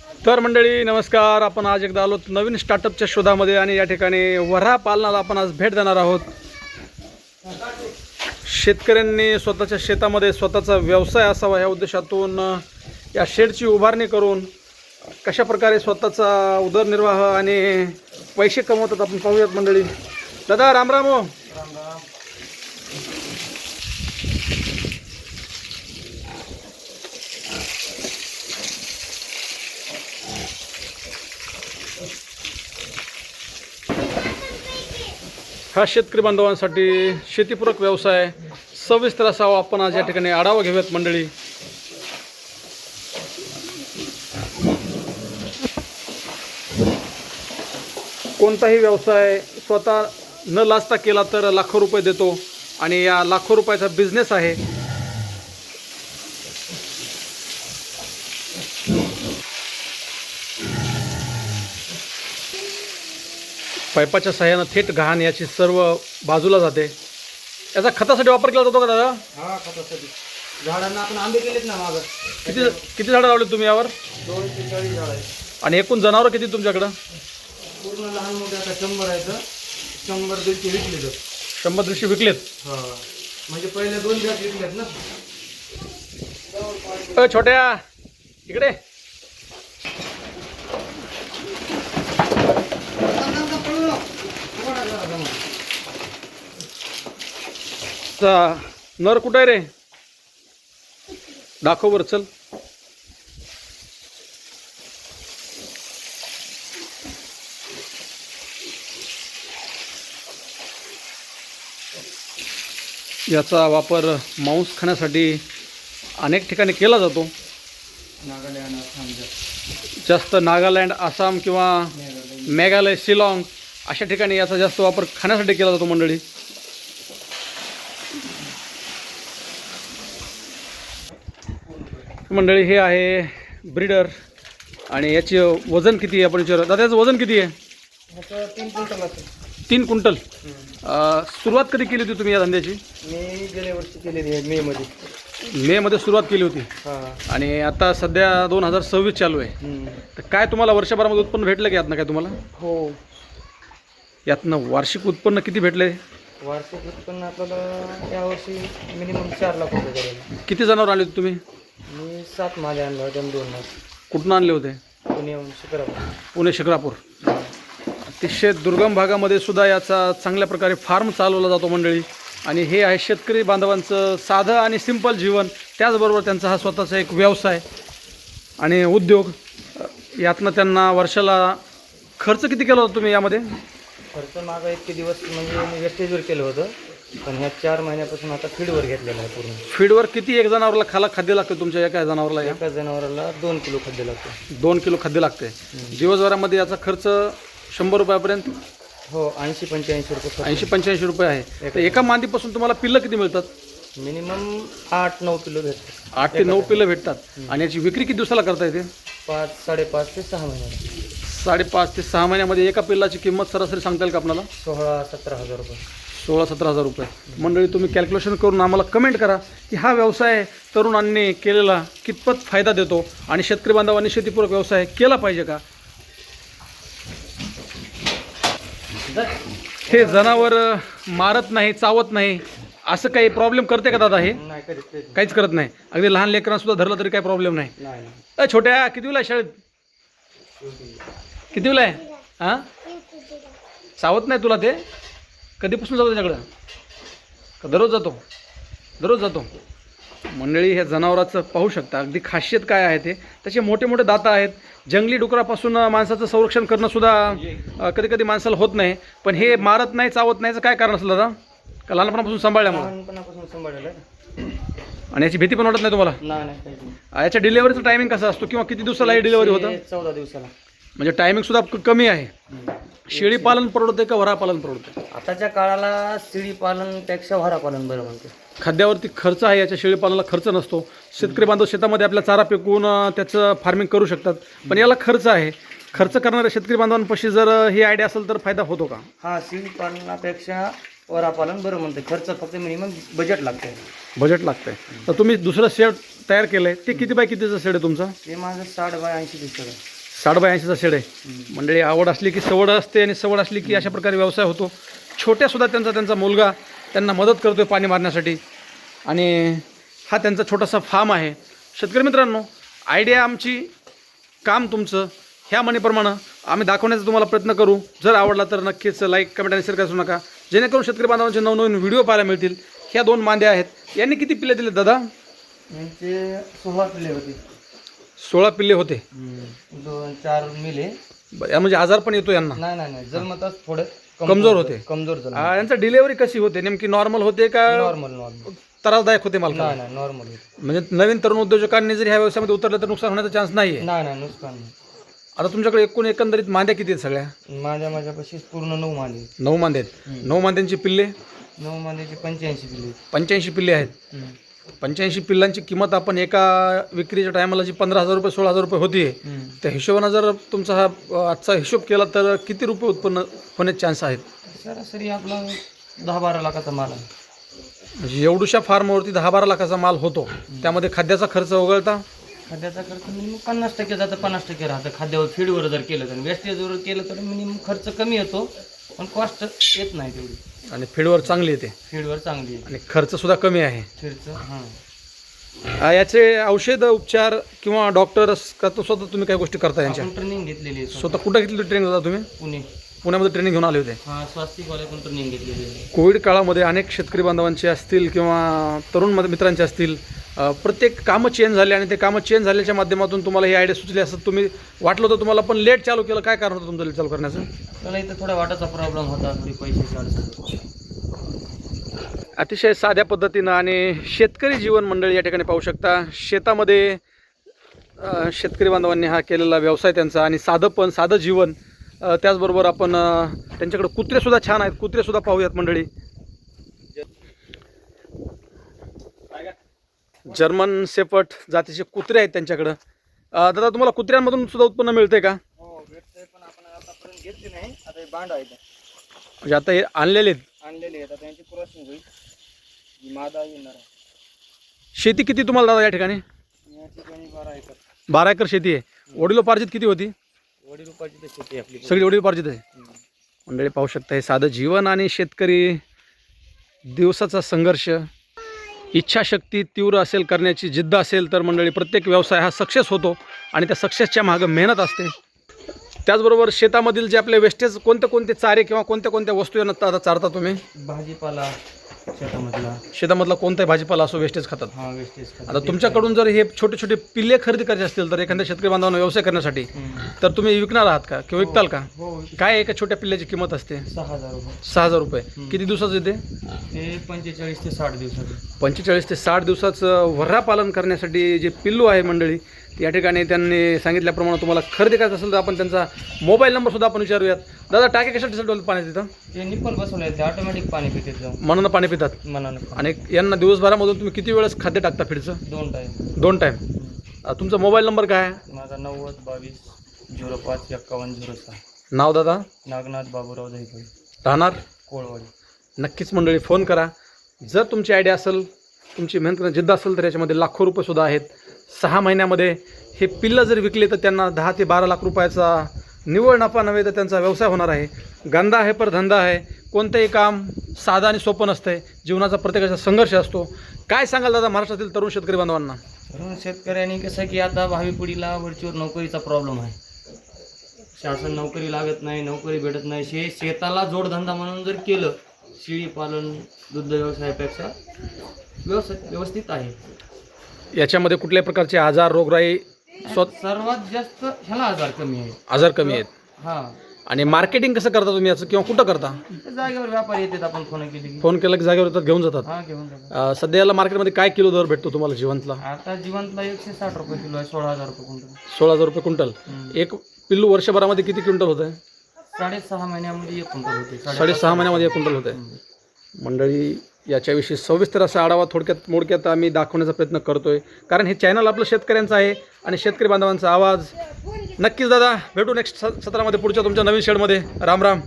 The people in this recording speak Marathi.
तर मंडळी नमस्कार. आपण आज एकदा आलो नवीन स्टार्टअपच्या शोधामध्ये आणि या ठिकाणी वऱ्हा पालनाला आपण आज भेट देणार आहोत. शेतकऱ्यांनी स्वतःच्या शेतामध्ये स्वतःचा व्यवसाय असावा या उद्देशातून या शेडची उभारणी करून कशा प्रकारे स्वतःचा उदरनिर्वाह आणि पैसे कमवतात आपण पाहूयात मंडळी. दादा रामराम हो. हा शेतकरी बांधवांसाठी शेतीपूरक व्यवसाय सविस्तर असावा आपण आज या ठिकाणी आढावा घेऊयात मंडळी. कोणताही व्यवसाय स्वतः न लाजता केला तर लाखो रुपये देतो आणि या लाखो रुपयाचा बिझनेस आहे. पाईपाच्या सहाय्यानं थेट घाण याची सर्व बाजूला जाते. याचा खतासाठी वापर केला जातो का दादा? हा, खतासाठी. झाडांना आपण आंबे केलेत ना मागं. किती झाडं लावले तुम्ही यावर? 240 झाड आहेत. आणि एकूण जनावरं किती तुमच्याकडं? पूर्ण लहान मोठे आता 100 आहेत. 100-150 विकले तर. 100-150 विकलेत. हा, म्हणजे पहिले 2 बॅग विकलेत ना. छोट्या इकडे नर कुठं आहे रे? दाखव बरं चल. याचा वापर मांस खाण्यासाठी अनेक ठिकाणी केला जातो. नागालँड, आसाम, जास्त नागालँड, आसाम किंवा मेघालय, शिलाँग अशा ठिकाणी याचा जास्त वापर खाण्यासाठी केला जातो मंडळी. मंडळी हे आहे ब्रीडर आणि याचे वजन किती आहे आपण विचारू. दादा याचं वजन किती आहे? 3 क्विंटल असेल. 3 क्विंटल. सुरुवात कधी केली होती तुम्ही या धंद्याची? मी गेल्या वर्षी केलेली आहे मे मध्ये सुरुवात केली होती. हा. आणि आता सध्या 2026 चालू आहे. तर काय तुम्हाला वर्षभरामध्ये उत्पन्न भेटलं की यातनं काय तुम्हाला? हो, यातनं वार्षिक उत्पन्न किती भेटले? वार्षिक उत्पन्न आपल्याला यावर्षी मिनिमम 4 लाख रुपये झाले. किती जनावर आणले होते तुम्ही? मी 7 माझ्या आणलं होत्या, 2 लाख. कुठून आणले होते? पुण्याहून शिकरापूर. पुणे शिक्रापूर. अतिशय दुर्गम भागामध्ये सुद्धा याचा चांगल्या प्रकारे फार्म चालवला जातो मंडळी. आणि हे आहे शेतकरी बांधवांचं साधं आणि सिंपल जीवन. त्याचबरोबर त्यांचा हा स्वतःचा एक व्यवसाय आणि उद्योग. यातनं त्यांना वर्षाला खर्च किती केला होता तुम्ही यामध्ये? खर्च मागं इतके दिवस म्हणजे मी वेस्टेजवर केलं होतं, पण ह्या 4 महिन्यापासून आता फीडवर घेतलेलं आहे पूर्ण. फीडवर किती एक जनावराला खाद्य लागतं तुमच्या एका जनावराला? एका जनावराला 2 किलो खाद्य लागतं. 2 किलो खाद्य लागते. दिवसभरामध्ये याचा खर्च 100 रुपयापर्यंत? हो, 80-85 रुपये खर्च. 80-85 रुपये आहे. तर एका मांदीपासून तुम्हाला पिल्लं किती मिळतात? मिनिमम 8-9 किलो भेटतात. 8 ते 9 पिल्लं भेटतात. आणि याची विक्री किती दिवसाला करता येते? 5-5.5 ते 6 महिन्यात. 5.5 ते 6 महिन्यामध्ये एका पिल्लाची किंमत सरासरी सांगता येईल का आपल्याला? 16-17 हजार रुपये. 16-17 हजार रुपये. मंडळी तुम्ही कॅल्क्युलेशन करून आम्हाला कमेंट करा की हा व्यवसाय तरुणांनी केलेला कितपत फायदा देतो आणि शेतकरी बांधवांनी शेतीपूरक व्यवसाय केला पाहिजे का? हे जनावर मारत नाही, चावत नाही, असं काही प्रॉब्लेम करते का दादा? हे नाही करीत. काहीच करत नाही. अगदी लहान लेकरांना सुद्धा धरलं तरी काही प्रॉब्लेम नाही. नाही. छोट्या कितवीला आहे शाळेत? कितवीला आहे? हां, चावत नाही तुला ते? कधीपासून जातो त्याच्याकडं? का दररोज जातो? दररोज जातो. मंडळी ह्या जनावराचं पाहू शकता अगदी खासियत काय आहे ते. त्याचे मोठे मोठे दात आहेत. जंगली डुकरापासून माणसाचं संरक्षण करणं सुद्धा कधी कधी माणसाला होत नाही. पण हे मारत नाही, चावत नाहीचं काय कारण असलं दादा? का लहानपणापासून सांभाळल्यामुळे? लहानपणापासून सांभाळलेलं आहे. आणि याची भीती पण वाटत नाही तुम्हाला? नाही काहीच नाही. याच्या डिलिव्हरीचं टायमिंग कसं असतो किंवा किती दिवसाला ही डिलिव्हरी होतं? 14 दिवसाला. म्हणजे टायमिंग सुद्धा कमी आहे. शेळी पालन परवडते का वरा पालन परवडते? आताच्या काळाला शेळी पालनपेक्षा व्हरा पालन बरं म्हणते. खाद्यावरती खर्च आहे, याच्या शेळीपालनाला खर्च नसतो. शेतकरी बांधव शेतामध्ये आपला चारा पिकवून त्याचं फार्मिंग करू शकतात, पण याला खर्च आहे. खर्च करणाऱ्या शेतकरी बांधवांपाशी जर ही आयडिया असेल तर फायदा होतो का? हा, शेळी पालनापेक्षा वरा पालन बरं म्हणते. खर्च फक्त मिनिमम बजेट लागते. बजेट लागतंय. तर तुम्ही दुसरं शेड तयार केलंय ते किती बाय कितीचं शेड आहे तुमचं? ते माझं 60 बाय 80 दिसतं. 80/80चा शेड आहे. मंडळी आवड असली की सवड असते आणि सवड असली की अशा प्रकारे व्यवसाय होतो. छोट्यासुद्धा त्यांचा मुलगा त्यांना मदत करतो आहे पाणी मारण्यासाठी आणि हा त्यांचा छोटासा फार्म आहे. शेतकरी मित्रांनो, आयडिया आमची, काम तुमचं, ह्या म्हणीप्रमाणे आम्ही दाखवण्याचा तुम्हाला प्रयत्न करू. जर आवडला तर नक्कीच लाईक, कमेंट आणि शेअर करायचं नका, जेणेकरून शेतकरी बांधवांचे नवनवीन व्हिडिओ पाहायला मिळतील. ह्या 2 मांद्या आहेत. यांनी किती पिल्ले दिले दादा? यांचे 16 पिल्ले होते. 16 पिल्ले होते. 2-4 मिले. या म्हणजे आजार पण येतो यांना? नाही, जन्मताच थोडे कमजोर होते. कमजोर झाले. यांचा डिलेव्हरी कशी होते? नेमकी नॉर्मल होते का नॉर्मल त्रासदायक होते मालकाला? नाही नॉर्मल होते. म्हणजे नवीन तरुण उद्योजकांनी जर ह्या व्यवसायामध्ये उतरलं तर नुकसान होण्याचा चान्स नाही आहे? नाही नुकसान नाही. आता तुमच्याकडे एकंदरीत मांद्या किती आहेत सगळ्या? माझ्यापाशी पूर्ण 9 मांदे. 9 मांदे आहेत. 9 मांद्यांची पिल्ले? 9 मांद्याचे 85 पिल्ले. 85 पिल्ले आहेत. 85 पिल्लांची किंमत आपण एका विक्रीच्या टायमाला जी 15,000 रुपये 16,000 रुपये होती, त्या हिशोबानं जर तुमचा हा आजचा हिशोब केला तर किती रुपये उत्पन्न होण्याचे चान्स आहेत? सरासरी आपला 10-12 लाखाचा माल आहे. म्हणजे एवढ्याशा फार्मवरती 10-12 लाखाचा माल होतो. त्यामध्ये खाद्याचा खर्च वगळता? खाद्याचा खर्च मिनिमम 50% जातं, 50% राहतं. खाद्यावर फीडवर जर केलं तर, वेस्टेजवर केलं तर मिनिमम खर्च कमी येतो, पण कॉस्ट येत नाही तेवढी. आणि फीडवर चांगली येते? फीडवर चांगली येते आणि खर्चसुद्धा कमी आहे. फीडचं याचे औषध उपचार किंवा डॉक्टर्स का तो स्वतः तुम्ही काही गोष्टी करता यांच्या? ट्रेनिंग घेतलेली आहे. स्वतः कुठं घेतली ट्रेनिंग दादा तुम्ही? पुण्यामध्ये ट्रेनिंग घेऊन आले होते? स्वास्तिकवाल्याकडून ट्रेनिंग घेतलेली आहे. कोविड काळामध्ये अनेक शेतकरी बांधवांचे असतील किंवा तरुण मित्रांचे असतील, प्रत्येक कामं चेंज झाले आणि ते कामं चेंज झाल्याच्या माध्यमातून तुम्हाला ही आयडिया सुचली असं तुम्ही वाटलं होतं तुम्हाला, पण लेट चालू केलं. काय कारण होतं तुमचं लेट चालू करण्याचं? त्याला इथं थोड्या वाटाचा प्रॉब्लेम होता, थोडी पैशाची अडचण. अतिशय साध्या पद्धतीनं आणि शेतकरी जीवन मंडळी या ठिकाणी पाहू शकता. शेतामध्ये शेतकरी बांधवांनी हा केलेला व्यवसाय त्यांचा आणि साधं जीवन. त्याचबरोबर आपण त्यांच्याकडे कुत्रेसुद्धा छान आहेत, कुत्रेसुद्धा पाहूयात मंडळी. जर्मन शेपर्ड जातीचे कुत्रे आहेत त्यांच्याकडं. दादा, तुम्हाला कुत्र्यांमधून सुद्धा उत्पन्न मिळते का? हो भेटतंय, पण आपण आतापर्यंत घेतले नाही. आता हे बांड आहेत, म्हणजे आता हे आणलेले आता त्यांची क्रॉसिंग होईल. ही मादा येणार आहे. शेती किती तुम्हाला दादा या ठिकाणी? या ठिकाणी 12 एकर. 12 एकर शेती आहे. वडिलोपार्जित किती होती? वडिलोपार्जित शेती आहे आपली सगळी वडिलोपार्जित आहे. मंडळी पाहू शकता, हे साधं जीवन आणि शेतकरी दिवसाचा संघर्ष, इच्छाशक्ती तीव्र असेल, करण्याची जिद्द असेल तर मंडळी प्रत्येक व्यवसाय हा सक्सेस होतो आणि त्या सक्सेसच्या मागं मेहनत असते. त्याचबरोबर शेतामधील जे आपले वेस्टेज कोणते चारे किंवा कोणत्या वस्तू यांना आता चारता तुम्ही? भाजीपाला शेतामधला कोणताही भाजीपाला असो वेस्टेज खातात. वेस्टेज. आता तुमच्याकडून जर हे छोटे पिल्ले खरेदी करायचे असतील तर एखाद्या शेतकरी बांधवांना व्यवसाय करण्यासाठी, तर तुम्ही विकणार आहात का किंवा विकताल का? काय एका छोट्या पिल्ल्याची किंमत असते? 6,000 रुपये. 6,000 रुपये. किती दिवसाचं येते? ते 45 ते 60 दिवसाचं. 45 ते 60 दिवसाचं वर्रा पालन करण्यासाठी जे पिल्लू आहे मंडळी, या ठिकाणी त्यांनी सांगितल्याप्रमाणे तुम्हाला खरेदी करायचं असेल तर आपण त्यांचा मोबाईल नंबरसुद्धा आपण विचारूयात. दादा, टाके कशासाठी ठेवतात पाणी तिथं? ते निप्पल बसवले, ते ऑटोमॅटिक पाणी पिते जाऊन. मनानं पाणी पितात? मनानं. आणि यांना दिवसभरामधून तुम्ही किती वेळेस खाद्य टाकता फीडचं? 2 टाईम. तुमचा मोबाईल नंबर काय आहे? माझा 90-22-05-5106. नाव दादा? नागनाथ बाबूराव दहिपळे. राहणार कोळवाडी. नक्कीच मंडळी फोन करा. जर तुमची आयडिया असेल, तुमची मेहनत करण्याची जिद्द असेल तर याच्यामध्ये लाखो रुपयेसुद्धा आहेत. 6 महिन्यामध्ये हे पिल्लं जर विकले तर त्यांना 10 ते 12 लाख रुपयाचा निव्वळ नफा नव्हे तर त्यांचा व्यवसाय होणार आहे. गंदा आहे पर धंदा आहे. कोणतंही काम साधं आणि सोपं नसतंय. जीवनाचा प्रत्येकाचा संघर्ष असतो. काय सांगाल दादा महाराष्ट्रातील तरुण शेतकरी बांधवांना? तरुण शेतकऱ्यांनी कसं की आता भावी पिढीला वरचीवर नोकरीचा प्रॉब्लेम आहे. शासन नोकरी लागत नाही, नोकरी भेटत नाही. शेताला जोडधंदा म्हणून जर केलं, शेळी पालन, दुग्ध व्यवसायापेक्षा व्यवस्थित आहे. याच्यामध्ये कुठल्याही प्रकारचे आजार, रोगराई सर्वात जास्त ह्याला आजार कमी आहेत. हां. आणि मार्केटिंग कसं करता तुम्ही याचं किंवा कुठं करता? जागेवर व्यापारी येतात, आपण फोन केला की जागेवर येतात, घेऊन जातात? हां, घेऊन जातात. सध्याला मार्केटमध्ये काय किलो दर भेटतो तुम्हाला जिवंतला? आता जिवंतला 160 रुपये किलो आहे. 16,000 रुपये क्विंटल. 16,000 रुपये क्विंटल. एक पिल्लू वर्षभरामध्ये किती क्विंटल होत आहे? 6.5 महिन्यामध्ये 1 क्विंटल होते. 6.5 महिन्यामध्ये 1 क्विंटल होत आहे. मंडळी, याच्याविषयी सविस्तर असा आढावा मोडक्यात आम्ही दाखवण्याचा प्रयत्न करतोय, कारण हे चॅनल आपलं शेतकऱ्यांचं आहे आणि शेतकरी बांधवांचा आवाज. नक्कीच दादा, भेटू नेक्स्ट सत्रामध्ये पुढच्या तुमच्या नवीन शेडमध्ये. राम राम.